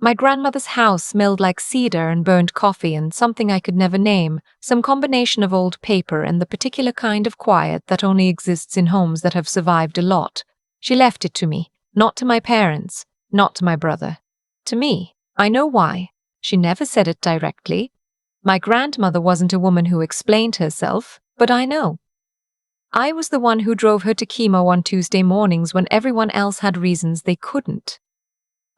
My grandmother's house smelled like cedar and burnt coffee and something I could never name, some combination of old paper and the particular kind of quiet that only exists in homes that have survived a lot. She left it to me, not to my parents, not to my brother. To me. I know why. She never said it directly. My grandmother wasn't a woman who explained herself, but I know. I was the one who drove her to chemo on Tuesday mornings when everyone else had reasons they couldn't.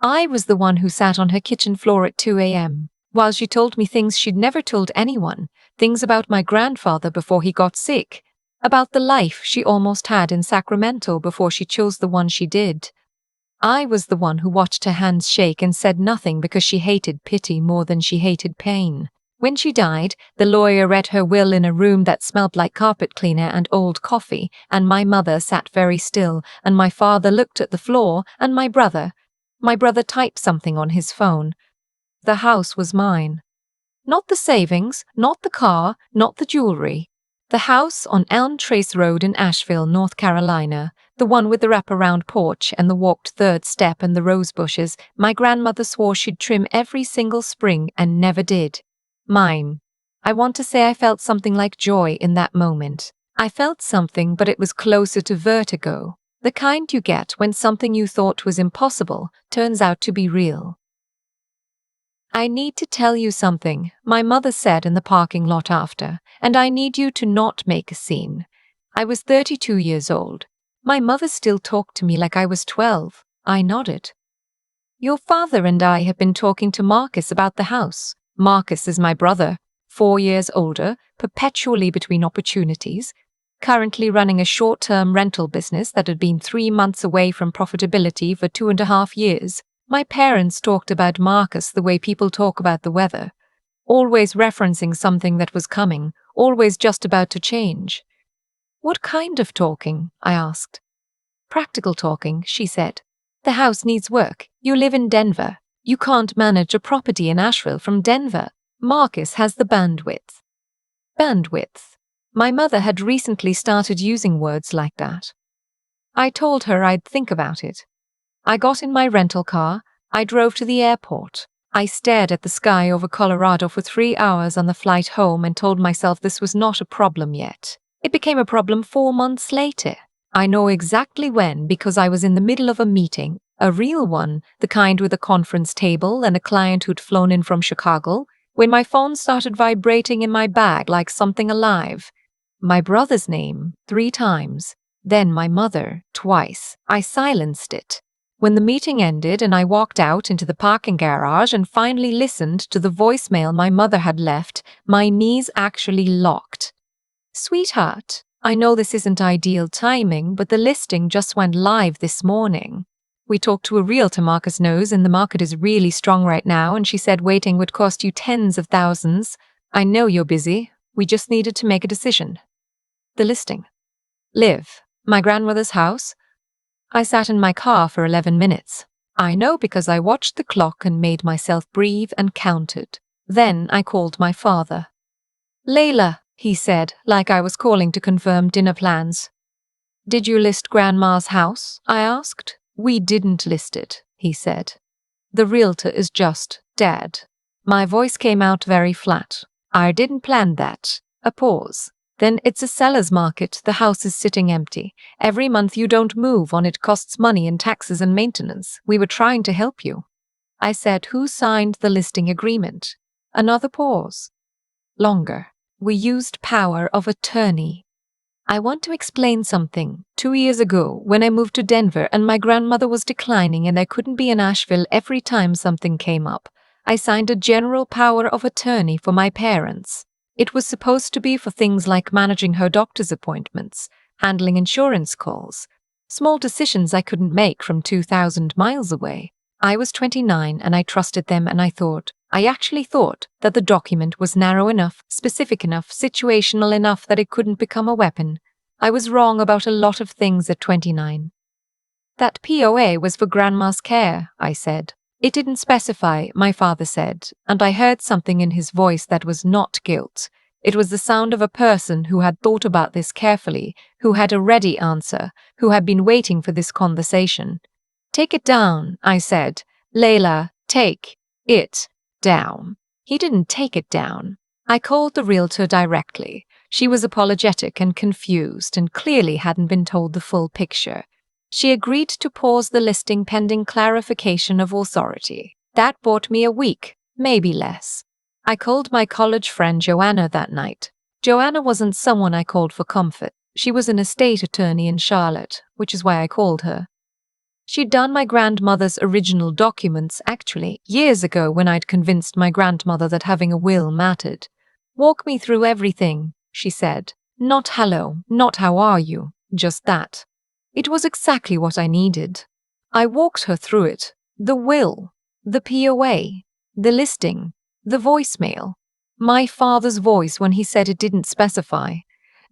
I was the one who sat on her kitchen floor at 2 a.m. while she told me things she'd never told anyone, things about my grandfather before he got sick, about the life she almost had in Sacramento before she chose the one she did. I was the one who watched her hands shake and said nothing because she hated pity more than she hated pain. When she died, the lawyer read her will in a room that smelled like carpet cleaner and old coffee, and my mother sat very still, and my father looked at the floor, and my brother typed something on his phone. The house was mine. Not the savings, not the car, not the jewelry. The house on Elm Trace Road in Asheville, North Carolina, the one with the wraparound porch and the walked third step and the rose bushes my grandmother swore she'd trim every single spring and never did. Mine. I want to say I felt something like joy in that moment. I felt something, but it was closer to vertigo, the kind you get when something you thought was impossible turns out to be real. I need to tell you something, my mother said in the parking lot after, and I need you to not make a scene. I was 32 years old. My mother still talked to me like I was 12. I nodded. Your father and I have been talking to Marcus about the house. Marcus is my brother, 4 years older, perpetually between opportunities, currently running a short-term rental business that had been 3 months away from profitability for 2.5 years. My parents talked about Marcus the way people talk about the weather, always referencing something that was coming, always just about to change. What kind of talking? I asked. Practical talking, she said. The house needs work. You live in Denver. You can't manage a property in Asheville from Denver. Marcus has the bandwidth. Bandwidth. My mother had recently started using words like that. I told her I'd think about it. I got in my rental car. I drove to the airport. I stared at the sky over Colorado for 3 hours on the flight home and told myself this was not a problem yet. It became a problem 4 months later. I know exactly when because I was in the middle of a meeting, a real one, the kind with a conference table and a client who'd flown in from Chicago, when my phone started vibrating in my bag like something alive. My brother's name, 3 times, then my mother, twice. I silenced it. When the meeting ended and I walked out into the parking garage and finally listened to the voicemail my mother had left, my knees actually locked. Sweetheart, I know this isn't ideal timing, but the listing just went live this morning. We talked to a realtor Marcus knows and the market is really strong right now, and she said waiting would cost you tens of thousands. I know you're busy. We just needed to make a decision. The listing. Liv, my grandmother's house. I sat in my car for 11 minutes. I know because I watched the clock and made myself breathe and counted. Then I called my father. Layla, he said, like I was calling to confirm dinner plans. Did you list Grandma's house? I asked. We didn't list it, he said. The realtor is just dead. My voice came out very flat. I didn't plan that. A pause. Then it's a seller's market. The house is sitting empty. Every month you don't move on it costs money in taxes and maintenance. We were trying to help you. I said, who signed the listing agreement? Another pause. Longer. We used power of attorney. I want to explain something. 2 years ago, when I moved to Denver and my grandmother was declining and I couldn't be in Asheville every time something came up, I signed a general power of attorney for my parents. It was supposed to be for things like managing her doctor's appointments, handling insurance calls, small decisions I couldn't make from 2,000 miles away. I was 29 and I trusted them, and I actually thought that the document was narrow enough, specific enough, situational enough that it couldn't become a weapon. I was wrong about a lot of things at 29. That POA was for Grandma's care, I said. It didn't specify, my father said, and I heard something in his voice that was not guilt. It was the sound of a person who had thought about this carefully, who had a ready answer, who had been waiting for this conversation. Take it down, I said. Layla, Take it down. He didn't take it down. I called the realtor directly. She was apologetic and confused and clearly hadn't been told the full picture. She agreed to pause the listing pending clarification of authority. That bought me a week, maybe less. I called my college friend Joanna that night. Joanna wasn't someone I called for comfort. She was an estate attorney in Charlotte, which is why I called her. She'd done my grandmother's original documents, actually, years ago when I'd convinced my grandmother that having a will mattered. Walk me through everything, she said. Not hello, not how are you, just that. It was exactly what I needed. I walked her through it. The will, the POA, the listing, the voicemail. My father's voice when he said it didn't specify.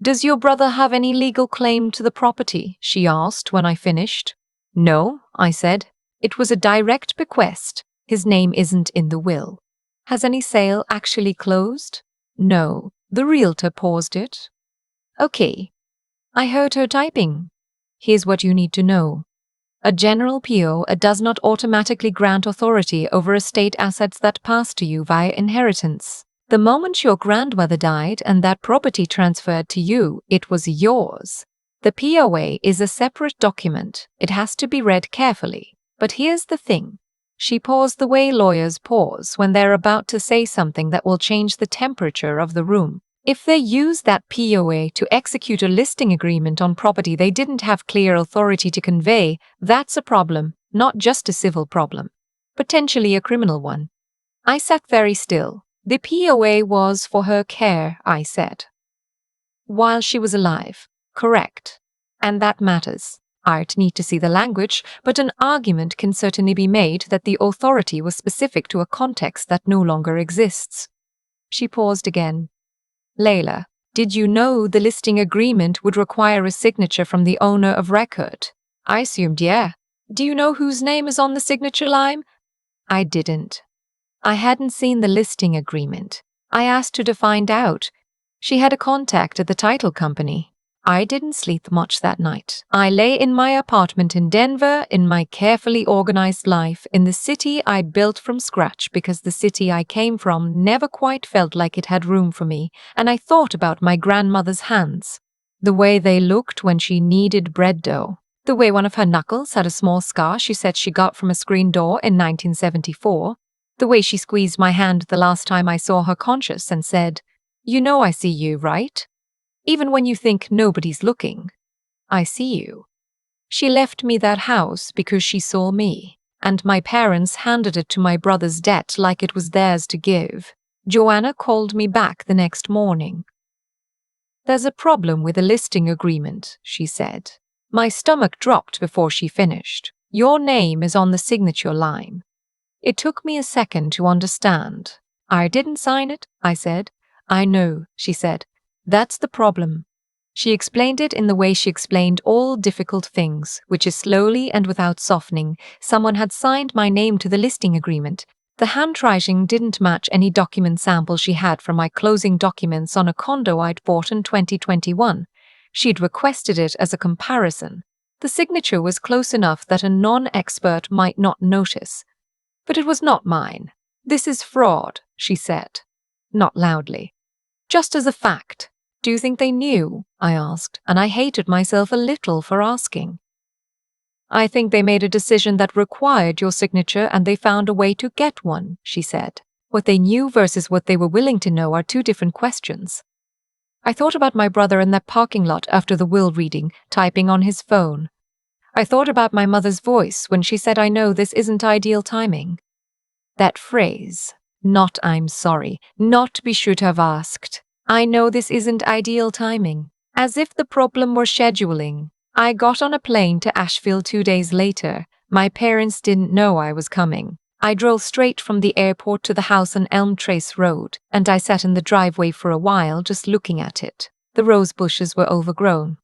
Does your brother have any legal claim to the property? She asked when I finished. No, I said. It was a direct bequest. His name isn't in the will. Has any sale actually closed? No. The realtor paused it. Okay. I heard her typing. Here's what you need to know. A general PO does not automatically grant authority over estate assets that pass to you via inheritance. The moment your grandmother died and that property transferred to you, it was yours. The POA is a separate document. It has to be read carefully. But here's the thing. She paused the way lawyers pause when they're about to say something that will change the temperature of the room. If they use that POA to execute a listing agreement on property they didn't have clear authority to convey, that's a problem, not just a civil problem. Potentially a criminal one. I sat very still. The POA was for her care, I said. While she was alive. Correct. And that matters. I'd need to see the language, but an argument can certainly be made that the authority was specific to a context that no longer exists. She paused again. Layla, did you know the listing agreement would require a signature from the owner of record? I assumed yeah. Do you know whose name is on the signature line? I didn't. I hadn't seen the listing agreement. I asked her to find out. She had a contact at the title company. I didn't sleep much that night. I lay in my apartment in Denver, in my carefully organized life, in the city I built from scratch because the city I came from never quite felt like it had room for me, and I thought about my grandmother's hands. The way they looked when she kneaded bread dough. The way one of her knuckles had a small scar she said she got from a screen door in 1974. The way she squeezed my hand the last time I saw her conscious and said, "You know I see you, right? Even when you think nobody's looking, I see you." She left me that house because she saw me, and my parents handed it to my brother's debt like it was theirs to give. Joanna called me back the next morning. "There's a problem with the listing agreement," she said. My stomach dropped before she finished. "Your name is on the signature line." It took me a second to understand. "I didn't sign it," I said. "I know," she said. "That's the problem." She explained it in the way she explained all difficult things, which is slowly and without softening. Someone had signed my name to the listing agreement. The handwriting didn't match any document sample she had from my closing documents on a condo I'd bought in 2021. She'd requested it as a comparison. The signature was close enough that a non-expert might not notice. But it was not mine. "This is fraud," she said. Not loudly. Just as a fact. "Do you think they knew?" I asked, and I hated myself a little for asking. "I think they made a decision that required your signature and they found a way to get one," she said. What they knew versus what they were willing to know are two different questions. I thought about my brother in that parking lot after the will reading, typing on his phone. I thought about my mother's voice when she said, "I know this isn't ideal timing." That phrase, not "I'm sorry," not "we should have asked." I know this isn't ideal timing. As if the problem were scheduling. I got on a plane to Asheville 2 days later. My parents didn't know I was coming. I drove straight from the airport to the house on Elm Trace Road, and I sat in the driveway for a while just looking at it. The rose bushes were overgrown.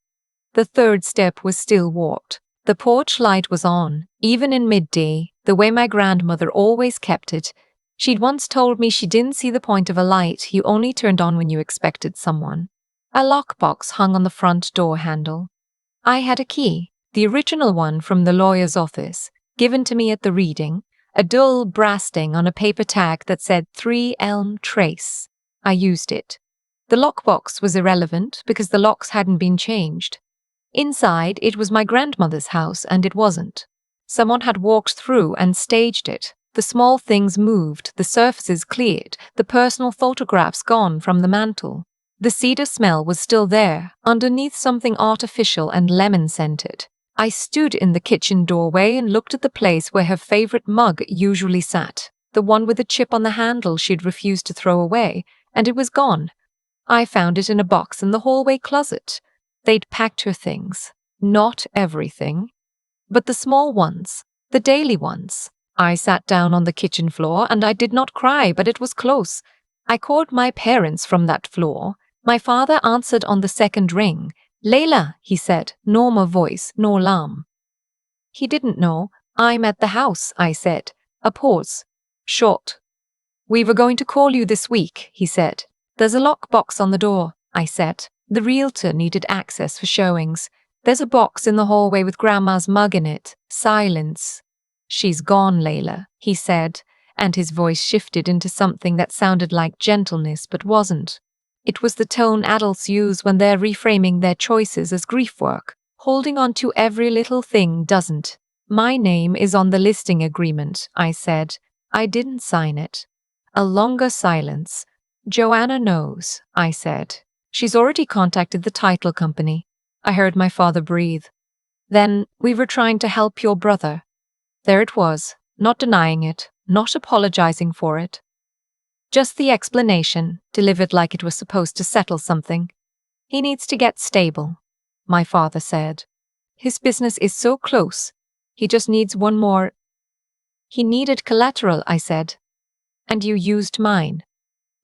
The third step was still warped. The porch light was on, even in midday, the way my grandmother always kept it. She'd once told me she didn't see the point of a light you only turned on when you expected someone. A lockbox hung on the front door handle. I had a key, the original one from the lawyer's office, given to me at the reading, A dull brass ding on a paper tag that said 3 Elm Trace. I used it. The lockbox was irrelevant because the locks hadn't been changed. Inside, it was my grandmother's house, and it wasn't. Someone had walked through and staged it. The small things moved, the surfaces cleared, the personal photographs gone from the mantel. The cedar smell was still there, underneath something artificial and lemon-scented. I stood in the kitchen doorway and looked at the place where her favorite mug usually sat, the one with a chip on the handle she'd refused to throw away, and it was gone. I found it in a box in the hallway closet. They'd packed her things. Not everything, but the small ones, the daily ones. I sat down on the kitchen floor and I did not cry, but it was close. I called my parents from that floor. My father answered on the second ring. "Layla," he said, normal voice, no alarm. He didn't know. "I'm at the house," I said. A pause. Short. "We were going to call you this week," he said. "There's a lockbox on the door," I said. The realtor needed access for showings. "There's a box in the hallway with Grandma's mug in it." Silence. "She's gone, Layla," he said, and his voice shifted into something that sounded like gentleness but wasn't. It was the tone adults use when they're reframing their choices as grief work. Holding on to every little thing doesn't. "My name is on the listing agreement," I said. "I didn't sign it." A longer silence. "Joanna knows," I said. "She's already contacted the title company." I heard my father breathe. "Then we were trying to help your brother." There it was, not denying it, not apologizing for it. Just the explanation, delivered like it was supposed to settle something. "He needs to get stable," my father said. "His business is so close. He just needs one more." "He needed collateral," I said. "And you used mine."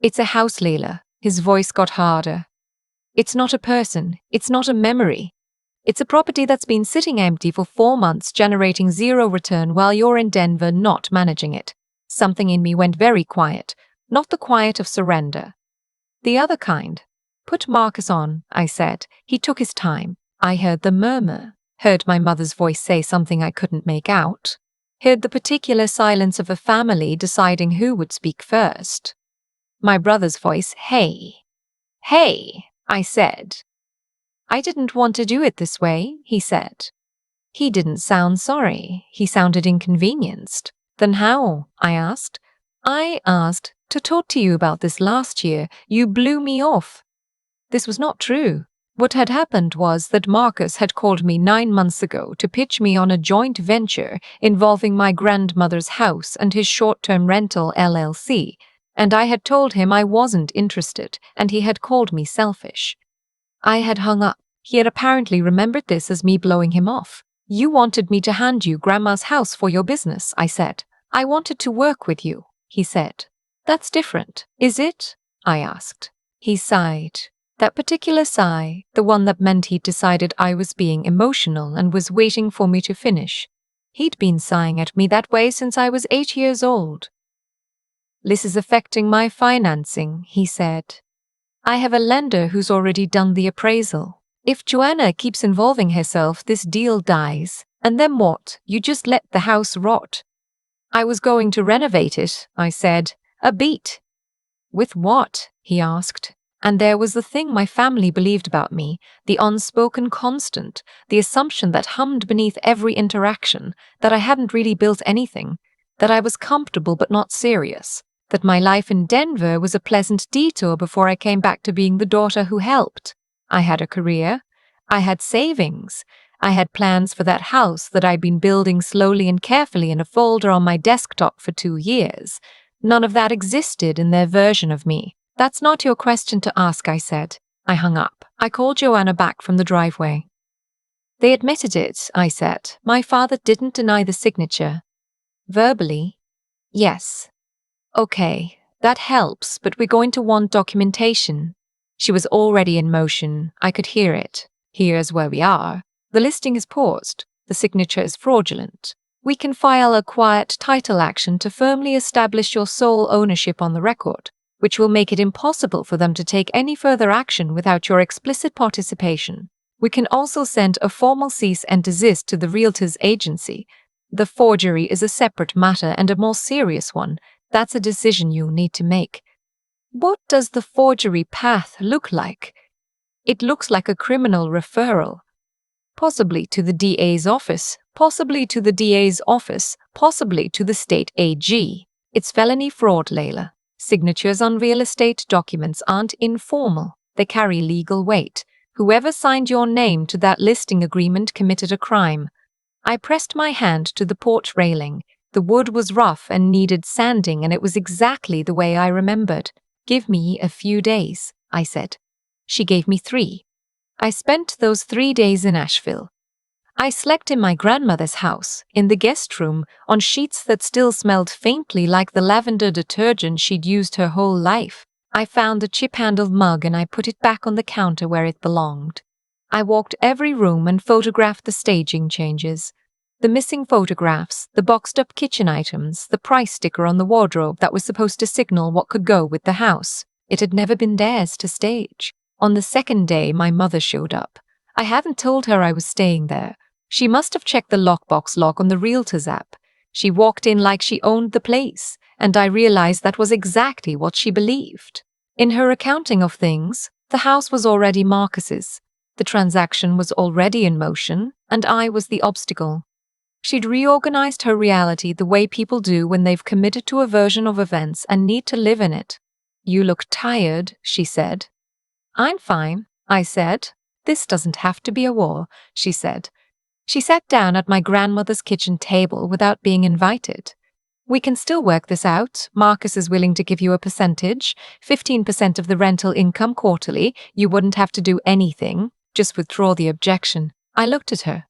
"It's a house, Layla." His voice got harder. "It's not a person. It's not a memory. It's a property that's been sitting empty for 4 months, generating zero return while you're in Denver not managing it." Something in me went very quiet, not the quiet of surrender. "The other kind." "Put Marcus on," I said. He took his time. I heard the murmur, heard my mother's voice say something I couldn't make out, heard the particular silence of a family deciding who would speak first. My brother's voice, "Hey." "Hey," I said. "I didn't want to do it this way," he said. He didn't sound sorry. He sounded inconvenienced. "Then how?" I asked. "I asked to talk to you about this last year. You blew me off." This was not true. What had happened was that Marcus had called me 9 months ago to pitch me on a joint venture involving my grandmother's house and his short-term rental LLC, and I had told him I wasn't interested, and he had called me selfish. I had hung up. He had apparently remembered this as me blowing him off. "You wanted me to hand you Grandma's house for your business," I said. "I wanted to work with you," he said. "That's different, is it?" I asked. He sighed. That particular sigh, the one that meant he'd decided I was being emotional and was waiting for me to finish. He'd been sighing at me that way since I was 8 years old. "This is affecting my financing," he said. "I have a lender who's already done the appraisal. If Joanna keeps involving herself, this deal dies. And then what? You just let the house rot." "I was going to renovate it," I said. "A beat." "With what?" he asked. And there was the thing my family believed about me, the unspoken constant, the assumption that hummed beneath every interaction, that I hadn't really built anything, that I was comfortable but not serious, that my life in Denver was a pleasant detour before I came back to being the daughter who helped. I had a career. I had savings. I had plans for that house that I'd been building slowly and carefully in a folder on my desktop for 2 years. None of that existed in their version of me. "That's not your question to ask," I said. I hung up. I called Joanna back from the driveway. "They admitted it," I said. "My father didn't deny the signature." "Verbally?" "Yes." "Okay, that helps, but we're going to want documentation." She was already in motion. I could hear it. "Here's where we are. The listing is paused. The signature is fraudulent. We can file a quiet title action to firmly establish your sole ownership on the record, which will make it impossible for them to take any further action without your explicit participation. We can also send a formal cease and desist to the realtor's agency. The forgery is a separate matter and a more serious one. That's a decision you'll need to make. What does the forgery path look like? It looks like a criminal referral. Possibly to the DA's office, possibly to the DA's office, possibly to the state AG. It's felony fraud, Layla. Signatures on real estate documents aren't informal. They carry legal weight. Whoever signed your name to that listing agreement committed a crime. I pressed my hand to the porch railing. The wood was rough and needed sanding, and it was exactly the way I remembered. Give me a few days, I said. She gave me 3. I spent those 3 days in Asheville. I slept in my grandmother's house, in the guest room, on sheets that still smelled faintly like the lavender detergent she'd used her whole life. I found a chip-handled mug and I put it back on the counter where it belonged. I walked every room and photographed the staging changes. The missing photographs, the boxed-up kitchen items, the price sticker on the wardrobe that was supposed to signal what could go with the house. It had never been theirs to stage. On the second day, my mother showed up. I hadn't told her I was staying there. She must have checked the lockbox lock on the Realtors app. She walked in like she owned the place, and I realized that was exactly what she believed. In her accounting of things, the house was already Marcus's. The transaction was already in motion, and I was the obstacle. She'd reorganized her reality the way people do when they've committed to a version of events and need to live in it. You look tired, she said. I'm fine, I said. This doesn't have to be a war, she said. She sat down at my grandmother's kitchen table without being invited. We can still work this out. Marcus is willing to give you a percentage, 15% of the rental income quarterly. You wouldn't have to do anything, just withdraw the objection. I looked at her.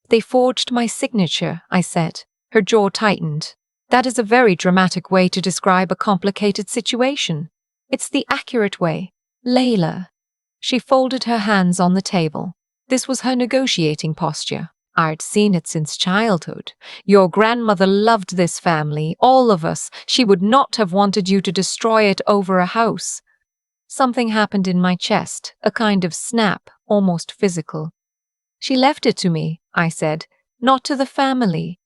They forged my signature, I said. Her jaw tightened. That is a very dramatic way to describe a complicated situation. It's the accurate way. Layla. She folded her hands on the table. This was her negotiating posture. I'd seen it since childhood. Your grandmother loved this family, all of us. She would not have wanted you to destroy it over a house. Something happened in my chest, a kind of snap, almost physical. She left it to me, I said. Not to the family.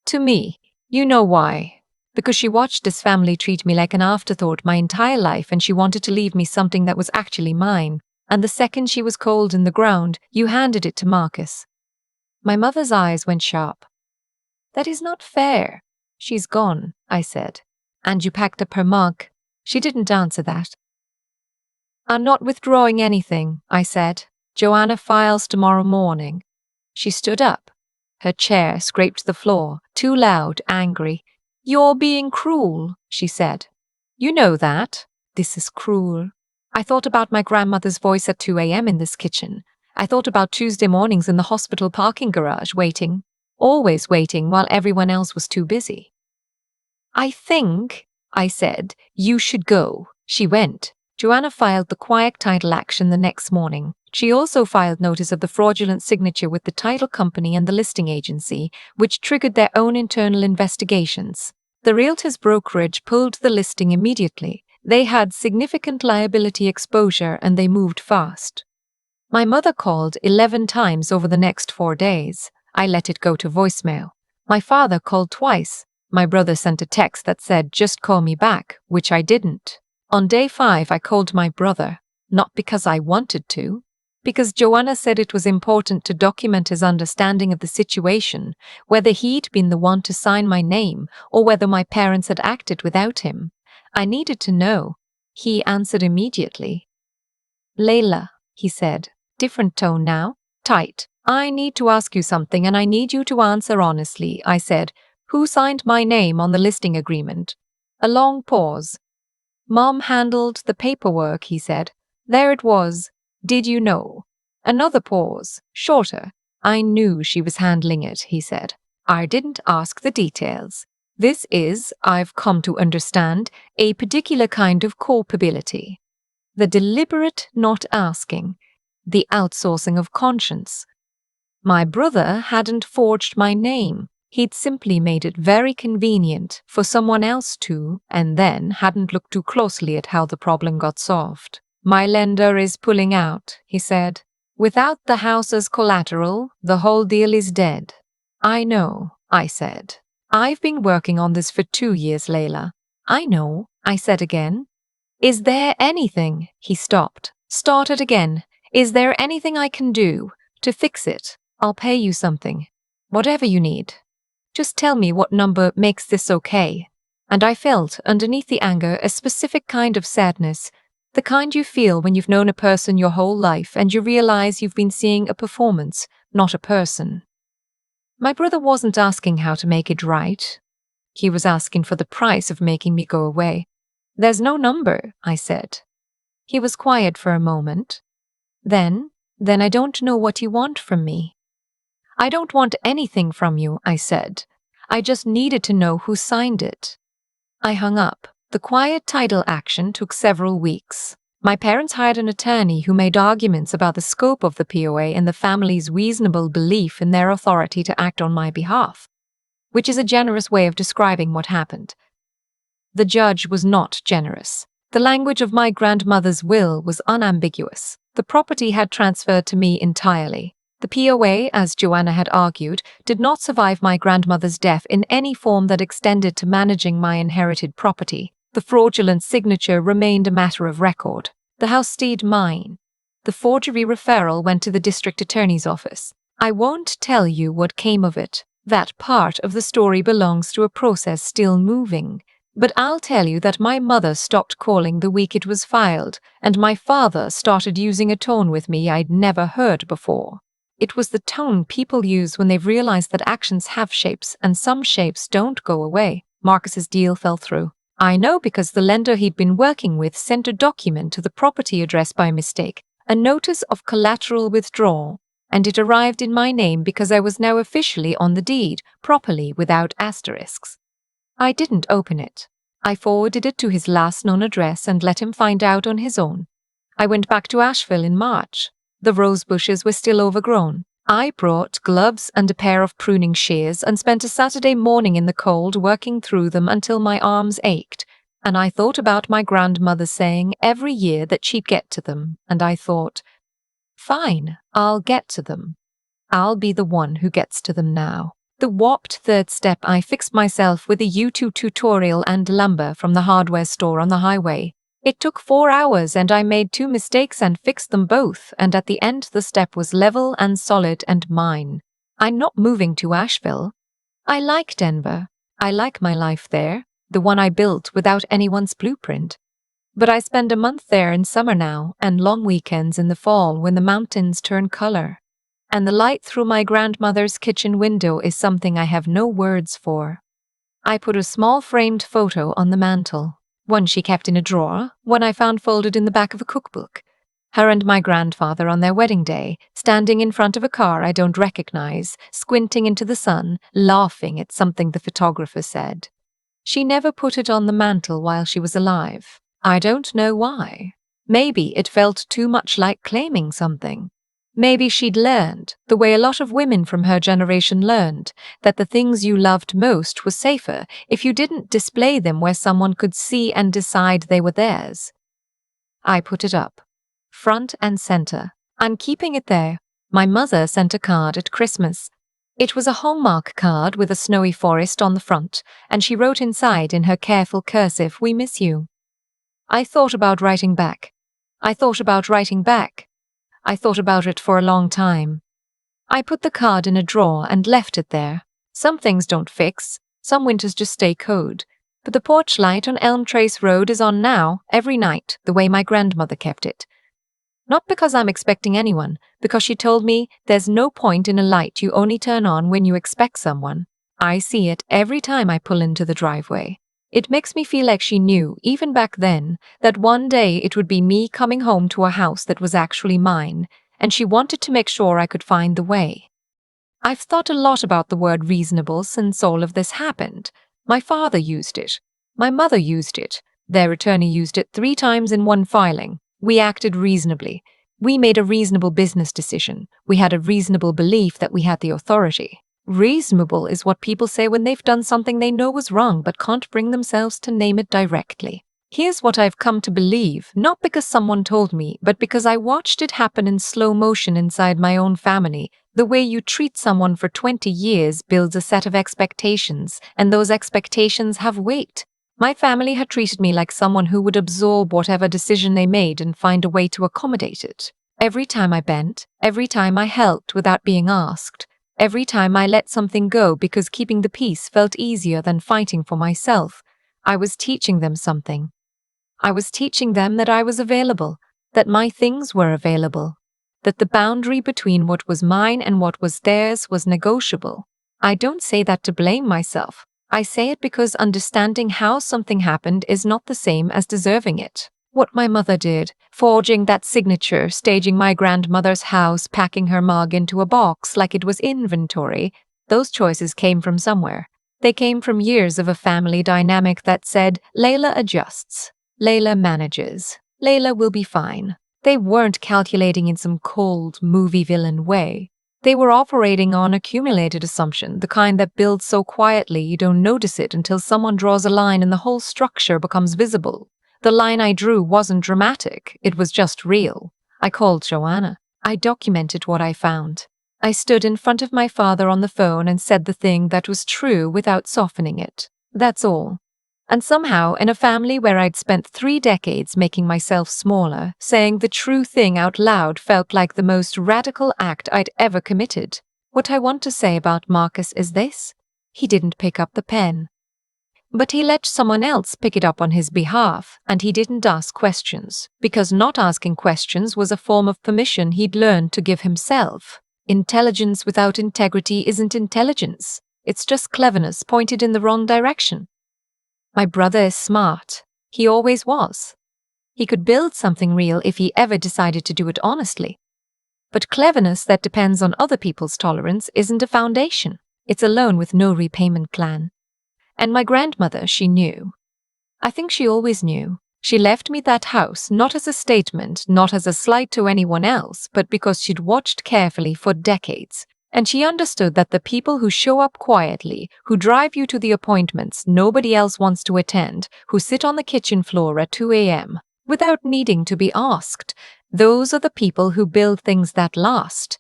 To me. You know why. Because she watched this family treat me like an afterthought my entire life, and she wanted to leave me something that was actually mine. And the second she was cold in the ground, you handed it to Marcus. My mother's eyes went sharp. That is not fair. She's gone, I said. And you packed up her mug. She didn't answer that. I'm not withdrawing anything, I said. Joanna files tomorrow morning. She stood up. Her chair scraped the floor, too loud, angry. You're being cruel, she said. You know that. This is cruel. I thought about my grandmother's voice at 2 a.m. in this kitchen. I thought about Tuesday mornings in the hospital parking garage, waiting. Always waiting while everyone else was too busy. I think, I said, you should go. She went. Joanna filed the quiet title action the next morning. She also filed notice of the fraudulent signature with the title company and the listing agency, which triggered their own internal investigations. The Realtors brokerage pulled the listing immediately. They had significant liability exposure and they moved fast. My mother called 11 times over the next 4 days. I let it go to voicemail. My father called twice. My brother sent a text that said, just call me back, which I didn't. On day 5, I called my brother, not because I wanted to, because Joanna said it was important to document his understanding of the situation, whether he'd been the one to sign my name or whether my parents had acted without him. I needed to know. He answered immediately. Layla, he said, different tone now, tight. I need to ask you something and I need you to answer honestly, I said. Who signed my name on the listing agreement? A long pause. Mom handled the paperwork, he said. There it was. Did you know? Another pause, shorter. I knew she was handling it, he said. I didn't ask the details. This is, I've come to understand, a particular kind of culpability. The deliberate not asking. The outsourcing of conscience. My brother hadn't forged my name. He'd simply made it very convenient for someone else to, and then hadn't looked too closely at how the problem got solved. My lender is pulling out, he said. Without the house as collateral, the whole deal is dead. I know, I said. I've been working on this for 2 years, Layla. I know, I said again. Is there anything? He stopped. Started again. Is there anything I can do to fix it? I'll pay you something. Whatever you need. Just tell me what number makes this okay. And I felt, underneath the anger, a specific kind of sadness, the kind you feel when you've known a person your whole life and you realize you've been seeing a performance, not a person. My brother wasn't asking how to make it right. He was asking for the price of making me go away. There's no number, I said. He was quiet for a moment. Then I don't know what you want from me. I don't want anything from you, I said. I just needed to know who signed it. I hung up. The quiet title action took several weeks. My parents hired an attorney who made arguments about the scope of the POA and the family's reasonable belief in their authority to act on my behalf, which is a generous way of describing what happened. The judge was not generous. The language of my grandmother's will was unambiguous. The property had transferred to me entirely. The POA, as Joanna had argued, did not survive my grandmother's death in any form that extended to managing my inherited property. The fraudulent signature remained a matter of record. The house stayed mine. The forgery referral went to the district attorney's office. I won't tell you what came of it. That part of the story belongs to a process still moving. But I'll tell you that my mother stopped calling the week it was filed, and my father started using a tone with me I'd never heard before. It was the tone people use when they've realized that actions have shapes, and some shapes don't go away. Marcus's deal fell through. I know because the lender he'd been working with sent a document to the property address by mistake, a notice of collateral withdrawal, and it arrived in my name because I was now officially on the deed, properly without asterisks. I didn't open it. I forwarded it to his last known address and let him find out on his own. I went back to Asheville in March. The rose bushes were still overgrown. I brought gloves and a pair of pruning shears and spent a Saturday morning in the cold working through them until my arms ached, and I thought about my grandmother saying every year that she'd get to them, and I thought, fine, I'll get to them. I'll be the one who gets to them now. The warped third step, I fixed myself with a YouTube tutorial and lumber from the hardware store on the highway. It took 4 hours and I made 2 mistakes and fixed them both, and at the end the step was level and solid and mine. I'm not moving to Asheville. I like Denver. I like my life there, the one I built without anyone's blueprint. But I spend a month there in summer now, and long weekends in the fall when the mountains turn color. And the light through my grandmother's kitchen window is something I have no words for. I put a small framed photo on the mantel. One she kept in a drawer, one I found folded in the back of a cookbook. Her and my grandfather on their wedding day, standing in front of a car I don't recognize, squinting into the sun, laughing at something the photographer said. She never put it on the mantel while she was alive. I don't know why. Maybe it felt too much like claiming something. Maybe she'd learned, the way a lot of women from her generation learned, that the things you loved most were safer if you didn't display them where someone could see and decide they were theirs. I put it up, front and center. I'm keeping it there. My mother sent a card at Christmas. It was a Hallmark card with a snowy forest on the front, and she wrote inside in her careful cursive, "We miss you." I thought about writing back. I thought about it for a long time. I put the card in a drawer and left it there. Some things don't fix. Some winters just stay cold. But the porch light on Elm Trace Road is on now, every night, the way my grandmother kept it. Not because I'm expecting anyone, because she told me there's no point in a light you only turn on when you expect someone. I see it every time I pull into the driveway. It makes me feel like she knew, even back then, that one day it would be me coming home to a house that was actually mine, and she wanted to make sure I could find the way. I've thought a lot about the word reasonable since all of this happened. My father used it. My mother used it. Their attorney used it 3 times in one filing. We acted reasonably. We made a reasonable business decision. We had a reasonable belief that we had the authority. Reasonable is what people say when they've done something they know was wrong but can't bring themselves to name it directly. Here's what I've come to believe, not because someone told me, but because I watched it happen in slow motion inside my own family. The way you treat someone for 20 years builds a set of expectations, and those expectations have weight. My family had treated me like someone who would absorb whatever decision they made and find a way to accommodate it. Every time I bent, every time I helped without being asked, every time I let something go because keeping the peace felt easier than fighting for myself, I was teaching them something. I was teaching them that I was available, that my things were available, that the boundary between what was mine and what was theirs was negotiable. I don't say that to blame myself. I say it because understanding how something happened is not the same as deserving it. What my mother did, forging that signature, staging my grandmother's house, packing her mug into a box like it was inventory, those choices came from somewhere. They came from years of a family dynamic that said, Layla adjusts. Layla manages. Layla will be fine. They weren't calculating in some cold, movie villain way. They were operating on accumulated assumption, the kind that builds so quietly you don't notice it until someone draws a line and the whole structure becomes visible. The line I drew wasn't dramatic, it was just real. I called Joanna. I documented what I found. I stood in front of my father on the phone and said the thing that was true without softening it. That's all. And somehow, in a family where I'd spent 3 decades making myself smaller, saying the true thing out loud felt like the most radical act I'd ever committed. What I want to say about Marcus is this: he didn't pick up the pen. But he let someone else pick it up on his behalf, and he didn't ask questions, because not asking questions was a form of permission he'd learned to give himself. Intelligence without integrity isn't intelligence. It's just cleverness pointed in the wrong direction. My brother is smart. He always was. He could build something real if he ever decided to do it honestly. But cleverness that depends on other people's tolerance isn't a foundation. It's a loan with no repayment plan. And my grandmother, she knew. I think she always knew. She left me that house not as a statement, not as a slight to anyone else, but because she'd watched carefully for decades. And she understood that the people who show up quietly, who drive you to the appointments nobody else wants to attend, who sit on the kitchen floor at 2 a.m. without needing to be asked, those are the people who build things that last.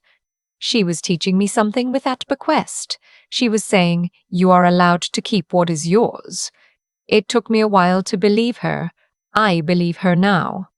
She was teaching me something with that bequest. She was saying, you are allowed to keep what is yours. It took me a while to believe her. I believe her now.